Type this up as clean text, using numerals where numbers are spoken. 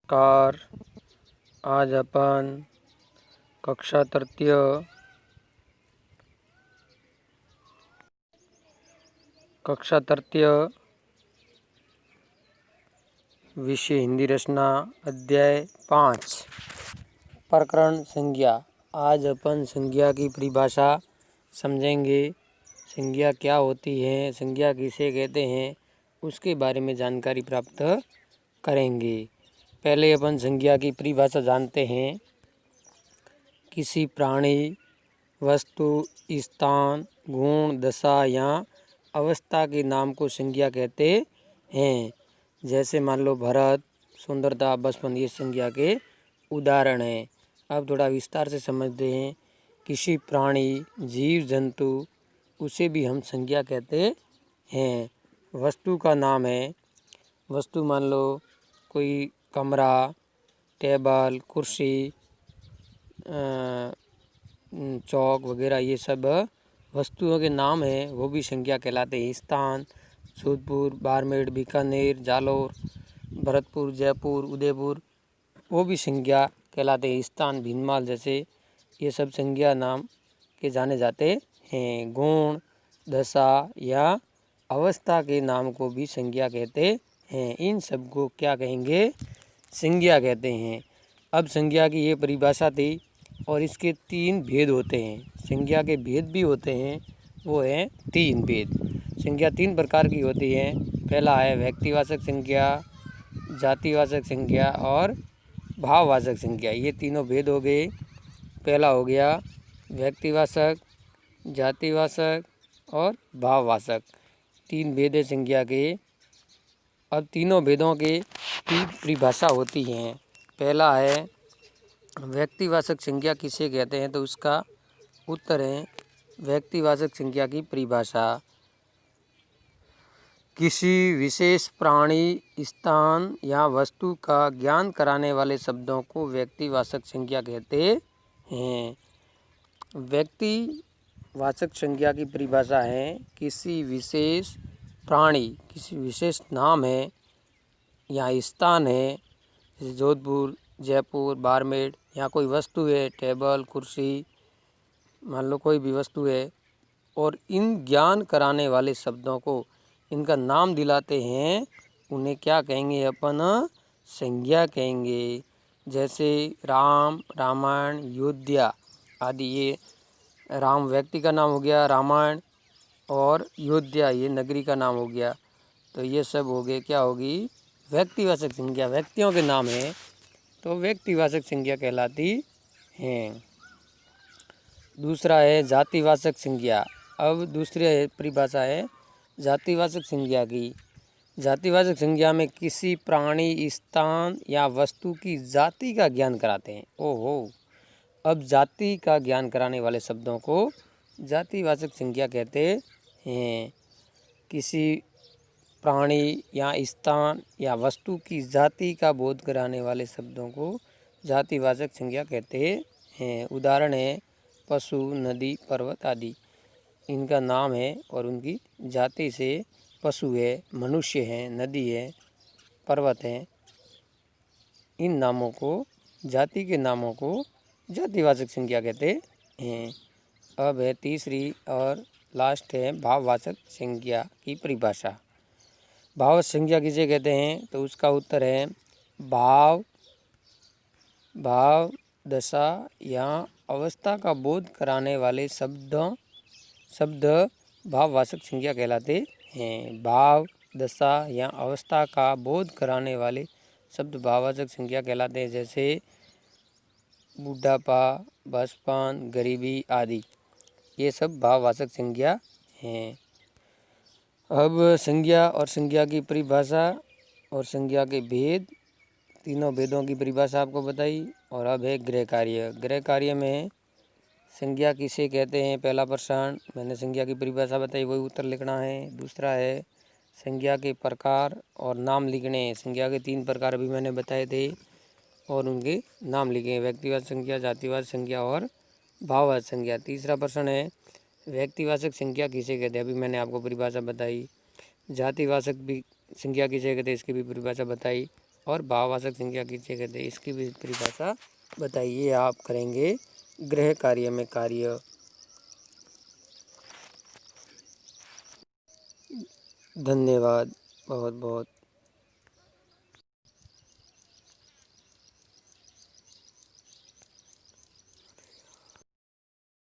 Car आज अपन कक्षा तृतीय विषय हिंदी रचना अध्याय 5 प्रकरण संज्ञा। आज अपन संज्ञा की परिभाषा समझेंगे। संज्ञा क्या होती है, संज्ञा किसे कहते हैं, उसके बारे में जानकारी प्राप्त करेंगे। पहले अपन संज्ञा की परिभाषा जानते हैं। किसी प्राणी, वस्तु, स्थान, गुण, दशा या अवस्था के नाम को संज्ञा कहते हैं। जैसे मान लो भरत, सुंदरता, बचपन, ये संज्ञा के उदाहरण हैं। अब थोड़ा विस्तार से समझते हैं। किसी प्राणी, जीव जंतु, उसे भी हम संज्ञा कहते हैं। वस्तु का नाम है। वस्तु मान लो कोई कमरा, टेबल, कुर्सी, चौक वगैरह, ये सब वस्तुओं के नाम हैं, वो भी संज्ञा कहलाते हैं। स्थान जोधपुर, बाड़मेर, बीकानेर, जालोर, भरतपुर, जयपुर, उदयपुर, वो भी संज्ञा कहलाते हैं। स्थान भीनमाल जैसे ये सब संज्ञा नाम के जाने जाते हैं। गुण, दशा या अवस्था के नाम को भी संज्ञा कहते हैं। इन सब को क्या कहेंगे? संज्ञा कहते हैं। अब संज्ञा की ये परिभाषा थी और इसके 3 भेद होते हैं। संज्ञा के भेद भी होते हैं, वो हैं 3 भेद। संज्ञा 3 प्रकार की होती है। पहला है व्यक्तिवाचक संज्ञा, जातिवाचक संज्ञा और भाववाचक संज्ञा। ये तीनों भेद हो गए। पहला हो गया व्यक्तिवाचक, जातिवाचक और भाववाचक। 3 भेद है संज्ञा के। अब तीनों भेदों के की परिभाषा होती हैं। पहला है व्यक्तिवाचक संज्ञा किसे कहते हैं, तो उसका उत्तर है व्यक्तिवाचक संज्ञा की परिभाषा। किसी विशेष प्राणी, स्थान या वस्तु का ज्ञान कराने वाले शब्दों को व्यक्तिवाचक संज्ञा कहते हैं। व्यक्तिवाचक संज्ञा की परिभाषा है किसी विशेष प्राणी, किसी विशेष नाम है या स्थान है, जैसे जोधपुर, जयपुर, बाड़मेर, या कोई वस्तु है, टेबल, कुर्सी, मान लो कोई भी वस्तु है, और इन ज्ञान कराने वाले शब्दों को, इनका नाम दिलाते हैं, उन्हें क्या कहेंगे? अपन संज्ञा कहेंगे। जैसे राम, रामायण, योद्धा आदि, ये राम व्यक्ति का नाम हो गया, रामायण, और योद्धा ये नगरी का नाम हो गया। तो ये सब हो गए, क्या होगी? व्यक्तिवाचक संज्ञा। व्यक्तियों के नाम है तो व्यक्तिवाचक संज्ञा कहलाती हैं। दूसरा है जातिवाचक संज्ञा। अब दूसरी परिभाषा है जातिवाचक संज्ञा की। जातिवाचक संज्ञा में किसी प्राणी, स्थान या वस्तु की जाति का ज्ञान कराते हैं। ओहो, अब जाति का ज्ञान कराने वाले शब्दों को जातिवाचक संज्ञा कहते हैं। किसी प्राणी या स्थान या वस्तु की जाति का बोध कराने वाले शब्दों को जातिवाचक संज्ञा कहते हैं। उदाहरण है पशु, नदी, पर्वत आदि। इनका नाम है और उनकी जाति से पशु है, मनुष्य है, नदी है, पर्वत है। इन नामों को, जाति के नामों को जातिवाचक संज्ञा कहते हैं। अब है तीसरी और लास्ट है भाववाचक संज्ञा की परिभाषा। भाववाचक संज्ञा किसे कहते हैं, तो उसका उत्तर है भाव, दशा या अवस्था का बोध कराने वाले शब्द भाववाचक संज्ञा कहलाते हैं। भाव, दशा या अवस्था का बोध कराने वाले शब्द भाववाचक संज्ञा कहलाते हैं। जैसे बुढ़ापा, बचपन, गरीबी आदि, ये सब भाववाचक संज्ञा हैं। अब संज्ञा और संज्ञा की परिभाषा और संज्ञा के भेद, तीनों भेदों की परिभाषा आपको बताई। और अब है गृह कार्य। गृह कार्य में संज्ञा किसे कहते हैं, पहला प्रश्न मैंने संज्ञा की परिभाषा बताई, वही उत्तर लिखना है। दूसरा है संज्ञा के प्रकार और नाम लिखने हैं। संज्ञा के 3 प्रकार भी मैंने बताए थे और उनके नाम लिखे, व्यक्तिवाचक संज्ञा, जातिवाचक संज्ञा और भाववाचक संज्ञा। तीसरा प्रश्न है व्यक्तिवाचक संज्ञा किसे कहते हैं, अभी मैंने आपको परिभाषा बताई। जातिवाचक भी संज्ञा किसे कहते हैं, इसकी भी परिभाषा बताई। और भाववाचक संज्ञा किसे कहते हैं, इसकी भी परिभाषा बताइए। आप करेंगे गृह कार्य में कार्य। धन्यवाद बहुत बहुत।